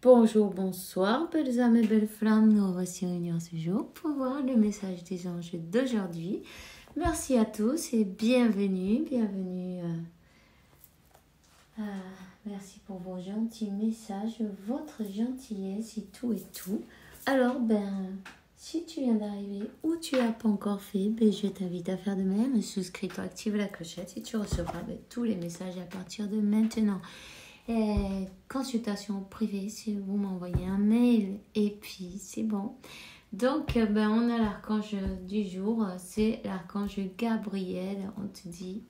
Bonjour, bonsoir, belles âmes et belles flammes. Nous voici réunis ce jour pour voir le message des anges d'aujourd'hui. Merci à tous et bienvenue. Merci pour vos gentils messages, votre gentillesse et tout. Alors, si tu viens d'arriver ou tu l'as pas encore fait, je t'invite à faire de même. Souscris-toi, active la clochette et tu recevras tous les messages à partir de maintenant. Consultation privée, si vous m'envoyez un mail et puis c'est bon. Donc on a l'archange du jour, c'est l'archange Gabriel. On te dit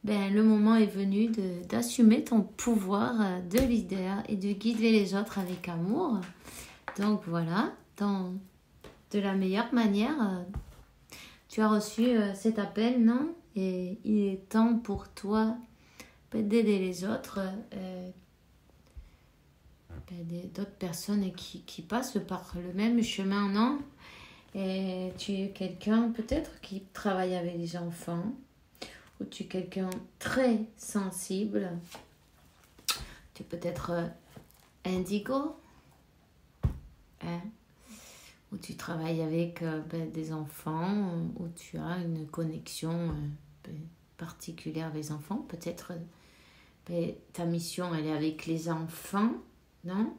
le moment est venu d'assumer ton pouvoir de leader et de guider les autres avec amour. Donc voilà, de la meilleure manière, tu as reçu cet appel, non? Et il est temps pour toi d'aider les autres, d'autres personnes qui passent par le même chemin, non? Et tu es quelqu'un peut-être qui travaille avec les enfants, ou tu es quelqu'un très sensible, tu es peut-être indigo, ou tu travailles avec des enfants, ou tu as une connexion particulière avec les enfants, peut-être ta mission elle est avec les enfants, non?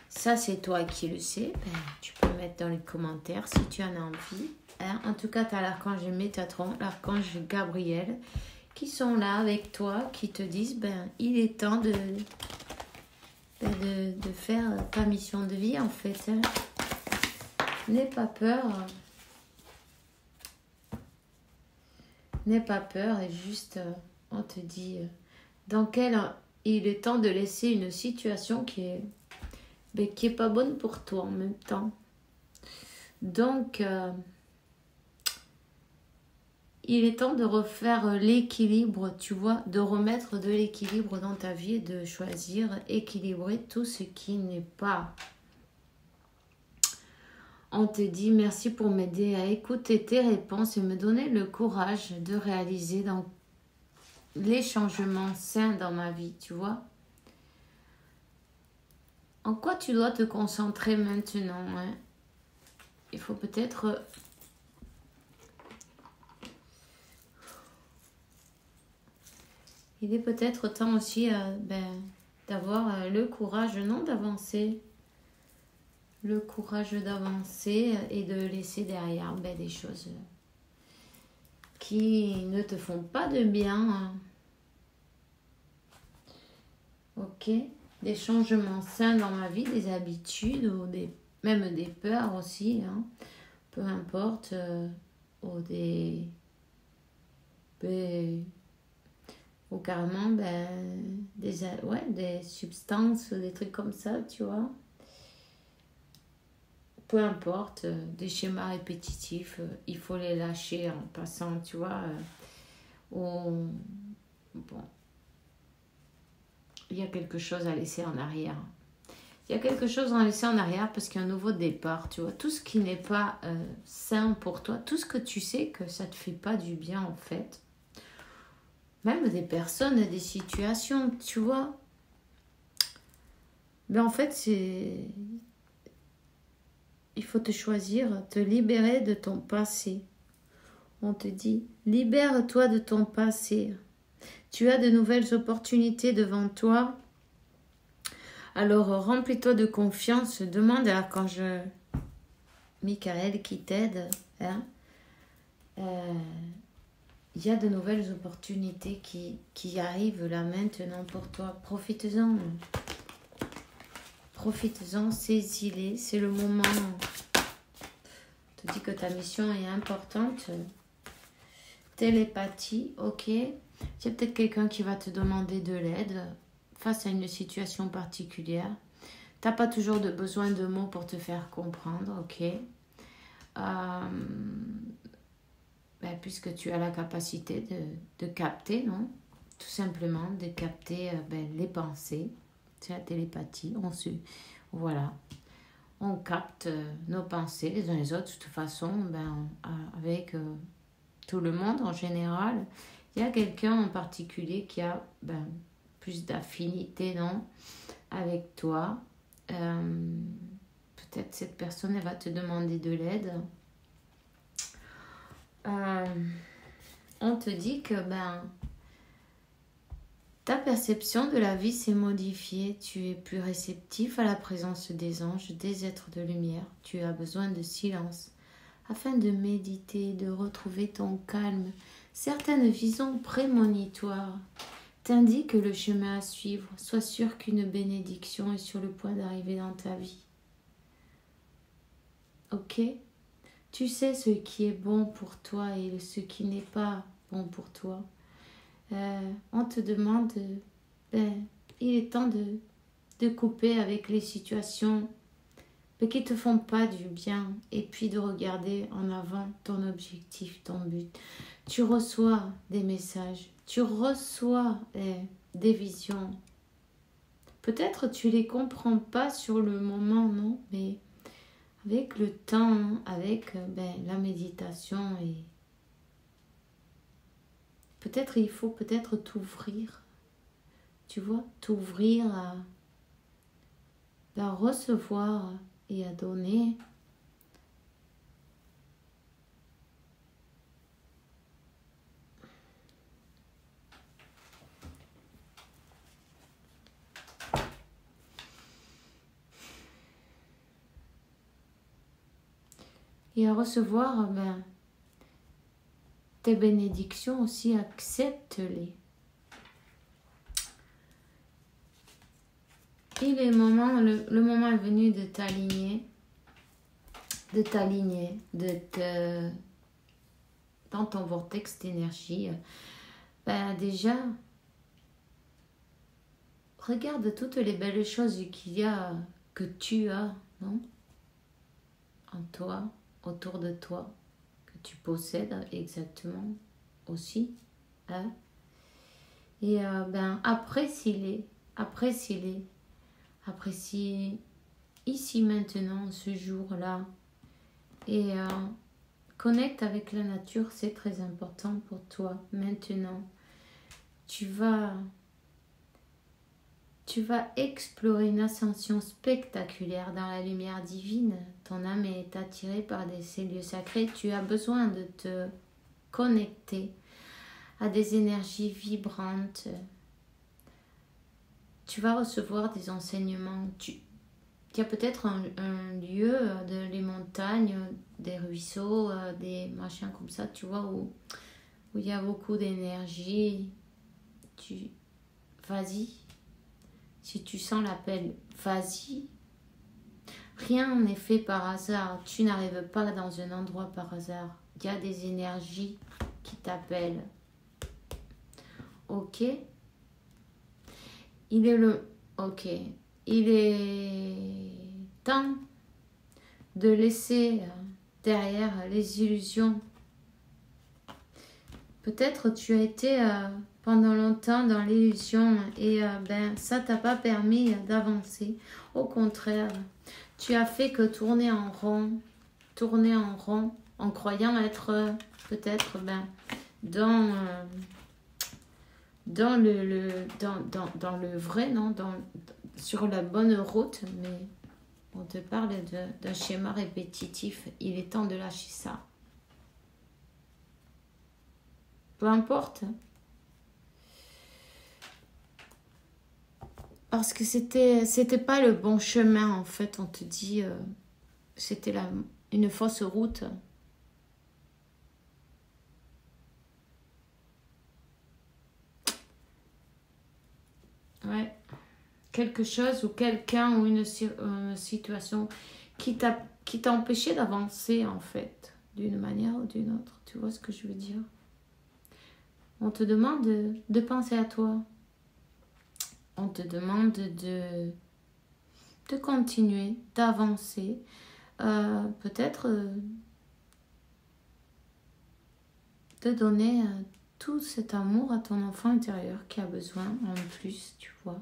Ça c'est toi qui le sais, tu peux mettre dans les commentaires si tu en as envie. En tout cas, tu as l'archange Métatron, l'archange Gabriel qui sont là avec toi, qui te disent il est temps de faire ta mission de vie en fait. N'aie pas peur. N'aie pas peur et juste on te dit il est temps de laisser une situation qui est pas bonne pour toi en même temps. Donc, il est temps de refaire l'équilibre, tu vois, de remettre de l'équilibre dans ta vie et de choisir, équilibrer tout ce qui n'est pas. On te dit merci pour m'aider à écouter tes réponses et me donner le courage de réaliser les changements sains dans ma vie, tu vois. En quoi tu dois te concentrer maintenant, hein? Il faut peut-être il est peut-être temps aussi d'avoir le courage, non, d'avancer. Le courage d'avancer et de laisser derrière des choses qui ne te font pas de bien. Hein. Ok, des changements sains dans ma vie, des habitudes ou même des peurs aussi, hein. Peu importe, ou ou carrément des substances, des trucs comme ça, tu vois. Peu importe, des schémas répétitifs, il faut les lâcher en passant, tu vois. Il y a quelque chose à laisser en arrière. Il y a quelque chose à laisser en arrière parce qu'il y a un nouveau départ, tu vois. Tout ce qui n'est pas sain pour toi, tout ce que tu sais que ça ne te fait pas du bien en fait. Même des personnes, des situations, tu vois. En fait, il faut te choisir, te libérer de ton passé. On te dit, libère-toi de ton passé. Tu as de nouvelles opportunités devant toi. Alors, remplis-toi de confiance. Demande à l'archange Michael qui t'aide. Il y a de nouvelles opportunités qui arrivent là maintenant pour toi. Profite-en. Profite-en, saisis-les. C'est le moment. On te dit que ta mission est importante. Télépathie, ok. Il y a peut-être quelqu'un qui va te demander de l'aide face à une situation particulière. Tu n'as pas toujours besoin de mots pour te faire comprendre, ok. Puisque tu as la capacité de capter, non? Tout simplement, de capter les pensées. C'est la télépathie. On capte nos pensées les uns les autres. De toute façon, avec tout le monde en général, il y a quelqu'un en particulier qui a plus d'affinité, non, avec toi. Peut-être cette personne, elle va te demander de l'aide. On te dit que ta perception de la vie s'est modifiée. Tu es plus réceptif à la présence des anges, des êtres de lumière. Tu as besoin de silence afin de méditer, de retrouver ton calme. Certaines visions prémonitoires t'indiquent le chemin à suivre. Sois sûr qu'une bénédiction est sur le point d'arriver dans ta vie. Ok? Tu sais ce qui est bon pour toi et ce qui n'est pas bon pour toi. On te demande, il est temps de couper avec les situations qui ne te font pas du bien et puis de regarder en avant ton objectif, ton but. Tu reçois des messages, tu reçois des visions. Peut-être tu les comprends pas sur le moment, non, mais avec le temps, avec la méditation et peut-être il faut t'ouvrir, tu vois, t'ouvrir à recevoir et à donner. Et à recevoir tes bénédictions aussi, accepte-les. Et le moment est venu de t'aligner, dans ton vortex d'énergie. Déjà, regarde toutes les belles choses que tu as, non? En toi, autour de toi, que tu possèdes exactement aussi. Hein? Et apprécie-les. Apprécie ici maintenant, ce jour-là. Et connecte avec la nature, c'est très important pour toi. Maintenant, tu vas explorer une ascension spectaculaire dans la lumière divine. Ton âme est attirée par ces lieux sacrés. Tu as besoin de te connecter à des énergies vibrantes. Tu vas recevoir des enseignements. Il y a peut-être un lieu, les montagnes, des ruisseaux, des machins comme ça, tu vois, où il y a beaucoup d'énergie. Vas-y. Si tu sens l'appel, vas-y. Rien n'est fait par hasard. Tu n'arrives pas dans un endroit par hasard. Il y a des énergies qui t'appellent. Ok? Il est temps de laisser derrière les illusions. Peut-être tu as été pendant longtemps dans l'illusion et ça t'a pas permis d'avancer. Au contraire, tu as fait que tourner en rond en croyant être peut-être dans le vrai, non, sur la bonne route, mais on te parle d'un schéma répétitif. Il est temps de lâcher ça. Peu importe. Parce que c'était pas le bon chemin, en fait. On te dit, c'était une fausse route. Ouais. Quelque chose ou quelqu'un ou une situation qui t'a empêché d'avancer, en fait, d'une manière ou d'une autre. Tu vois ce que je veux dire? On te demande de penser à toi. On te demande de continuer, d'avancer. Peut-être de donner tout cet amour à ton enfant intérieur qui a besoin en plus, tu vois.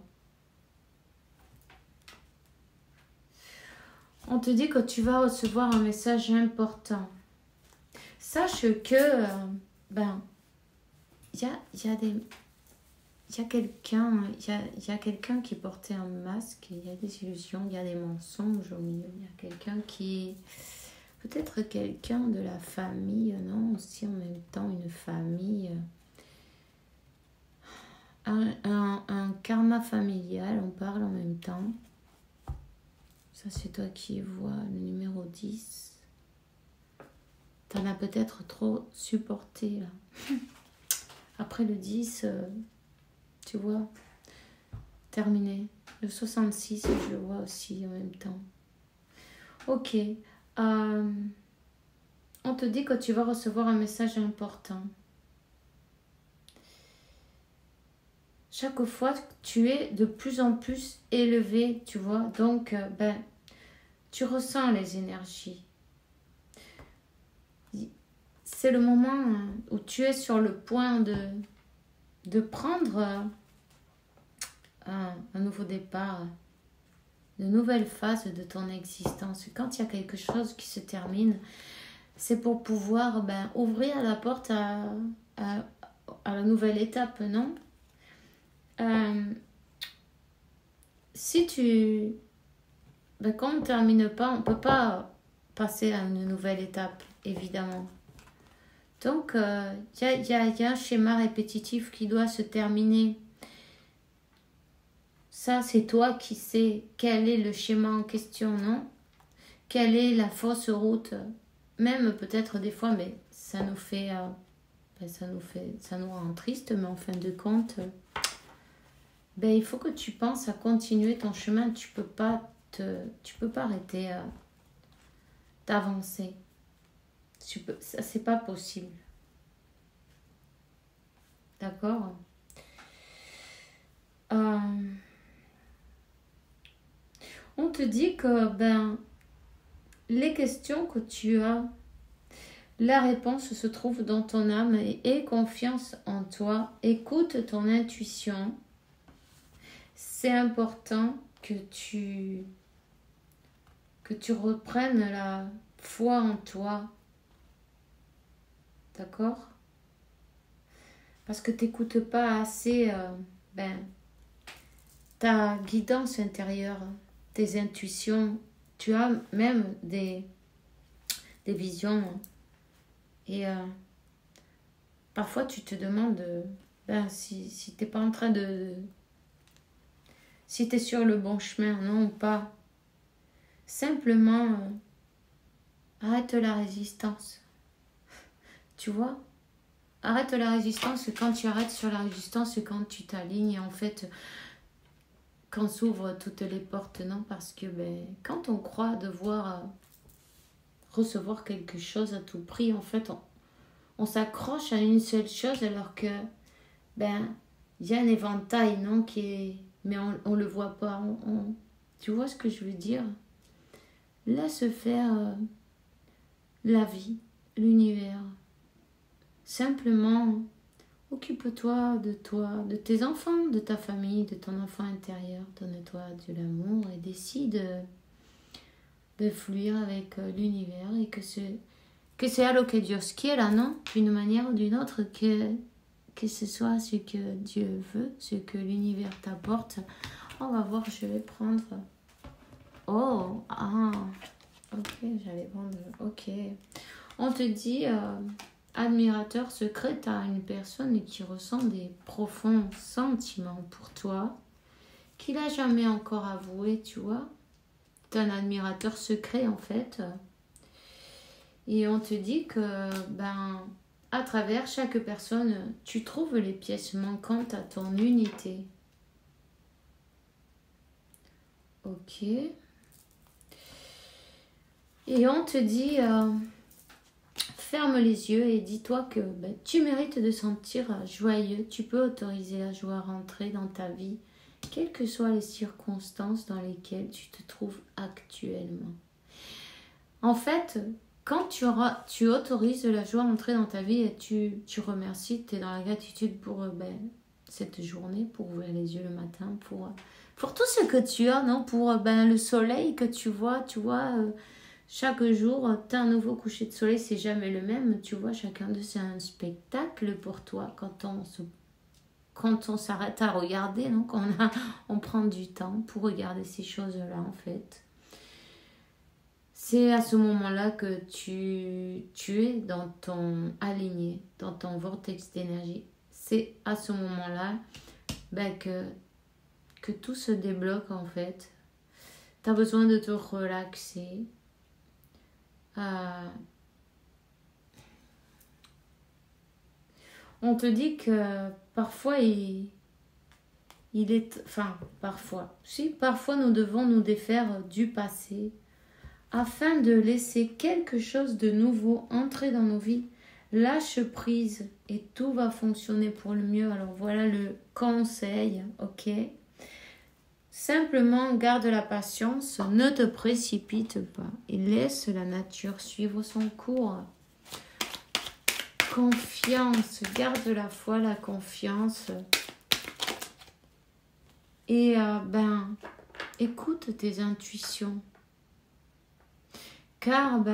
On te dit que tu vas recevoir un message important. Sache que il il y a quelqu'un, il y a quelqu'un qui portait un masque, il y a des illusions, il y a des mensonges au milieu. Il y a quelqu'un qui est peut-être quelqu'un de la famille, non, aussi en même temps une famille, un karma familial, on parle en même temps. Ça c'est toi qui vois le numéro 10. T'en as peut-être trop supporté là. Après le 10, tu vois, terminé. Le 66, je le vois aussi en même temps. Ok. On te dit que tu vas recevoir un message important. Chaque fois, tu es de plus en plus élevé, tu vois. Donc, tu ressens les énergies. C'est le moment où tu es sur le point de prendre un nouveau départ, une nouvelle phase de ton existence. Quand il y a quelque chose qui se termine, c'est pour pouvoir ouvrir la porte à la nouvelle étape, non? Si tu... quand on ne termine pas, on ne peut pas passer à une nouvelle étape, évidemment. Donc, il y a un schéma répétitif qui doit se terminer. Ça, c'est toi qui sais quel est le schéma en question, non? Quelle est la fausse route? Même peut-être des fois, mais ça nous fait... ça nous rend triste, mais en fin de compte, il faut que tu penses à continuer ton chemin. Tu peux pas arrêter d'avancer. Ça, c'est pas possible. D'accord? On te dit que les questions que tu as, la réponse se trouve dans ton âme et aie confiance en toi. Écoute ton intuition. C'est important que tu reprennes la foi en toi. D'accord? Parce que tu n'écoutes pas assez ta guidance intérieure, tes intuitions. Tu as même des visions. Et parfois tu te demandes si tu n'es pas en train de... Si tu es sur le bon chemin, non ou pas. Simplement, arrête la résistance. Tu vois? Arrête la résistance. Quand tu arrêtes sur la résistance, quand tu t'alignes, en fait, quand s'ouvrent toutes les portes, non? Parce que quand on croit devoir recevoir quelque chose à tout prix, en fait, on s'accroche à une seule chose alors que, il y a un éventail, non? Qui est... Mais on le voit pas. Tu vois ce que je veux dire? Laisse faire la vie, l'univers. Simplement, occupe-toi, de tes enfants, de ta famille, de ton enfant intérieur. Donne-toi de l'amour et décide de fluir avec l'univers et que c'est à lo que Dios quiera, non? D'une manière ou d'une autre, que ce soit ce que Dieu veut, ce que l'univers t'apporte. On va voir, je vais prendre... Oh, ok, j'allais prendre... Ok. On te dit, admirateur secret, tu as une personne qui ressent des profonds sentiments pour toi, qu'il n'a jamais encore avoué, tu vois. Tu es un admirateur secret, en fait. Et on te dit que, à travers chaque personne, tu trouves les pièces manquantes à ton unité. Ok. Et on te dit, ferme les yeux et dis-toi que tu mérites de sentir joyeux. Tu peux autoriser la joie à rentrer dans ta vie, quelles que soient les circonstances dans lesquelles tu te trouves actuellement. En fait, quand tu autorises la joie à entrer dans ta vie et tu remercies, tu es dans la gratitude pour cette journée, pour ouvrir les yeux le matin, pour tout ce que tu as, non? Pour le soleil que tu vois, chaque jour, tu as un nouveau coucher de soleil, c'est jamais le même, tu vois, chacun de c'est un spectacle pour toi quand on se quand on s'arrête à regarder, donc on prend du temps pour regarder ces choses-là en fait. C'est à ce moment-là que tu es dans ton aligné, dans ton vortex d'énergie. C'est à ce moment-là ben, que tout se débloque en fait. Tu as besoin de te relaxer. On te dit que parfois parfois nous devons nous défaire du passé afin de laisser quelque chose de nouveau entrer dans nos vies. Lâche prise et tout va fonctionner pour le mieux. Alors voilà le conseil, ok? Simplement garde la patience, ne te précipite pas et laisse la nature suivre son cours. Confiance, garde la foi, la confiance. Et écoute tes intuitions. Car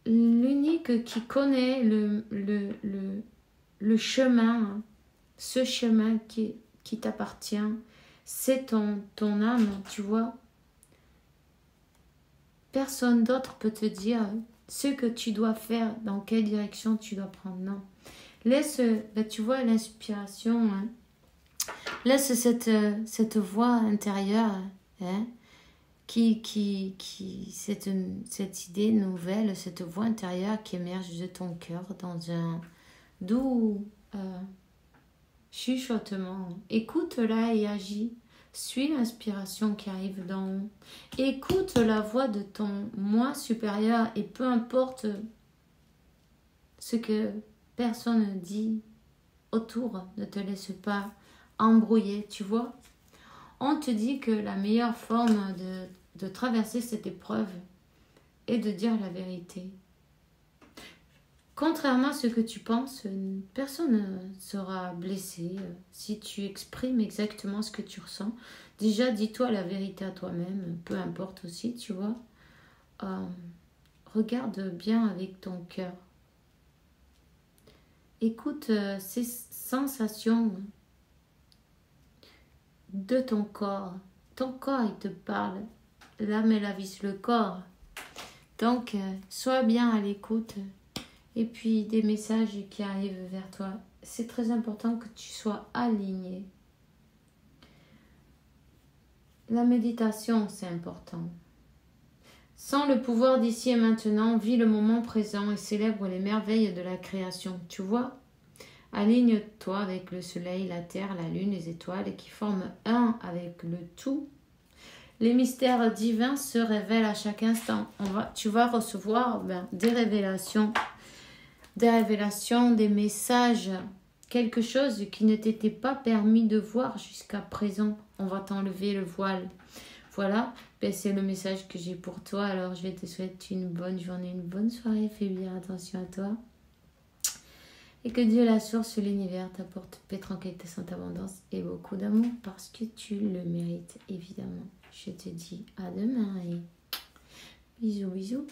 l'unique qui connaît le chemin, ce chemin qui t'appartient, c'est ton âme, tu vois. Personne d'autre peut te dire ce que tu dois faire, dans quelle direction tu dois prendre. Non. Laisse, tu vois, l'inspiration, hein. Laisse cette voix intérieure, hein, cette idée nouvelle, cette voix intérieure qui émerge de ton cœur dans un doux chuchotement. Écoute-la et agis. Suis l'inspiration qui arrive d'en haut. Écoute la voix de ton moi supérieur et peu importe ce que personne dit autour, ne te laisse pas embrouiller, tu vois. On te dit que la meilleure forme de traverser cette épreuve est de dire la vérité. Contrairement à ce que tu penses, personne ne sera blessé si tu exprimes exactement ce que tu ressens. Déjà, dis-toi la vérité à toi-même, peu importe aussi, tu vois. Regarde bien avec ton cœur. Écoute ces sensations de ton corps. Ton corps, il te parle. L'âme et la vie, c'est le corps. Donc, sois bien à l'écoute. Et puis des messages qui arrivent vers toi. C'est très important que tu sois aligné. La méditation, c'est important. Sans le pouvoir d'ici et maintenant, vis le moment présent et célèbre les merveilles de la création. Tu vois? Aligne-toi avec le soleil, la terre, la lune, les étoiles qui forment un avec le tout. Les mystères divins se révèlent à chaque instant. Tu vas recevoir des révélations, des messages, quelque chose qui ne t'était pas permis de voir jusqu'à présent. On va t'enlever le voile. Voilà, c'est le message que j'ai pour toi. Alors je vais te souhaiter une bonne journée, une bonne soirée. Fais bien attention à toi. Et que Dieu, la source, l'univers, t'apporte paix, tranquillité, sainte abondance et beaucoup d'amour parce que tu le mérites, évidemment. Je te dis à demain et bisous, bisous.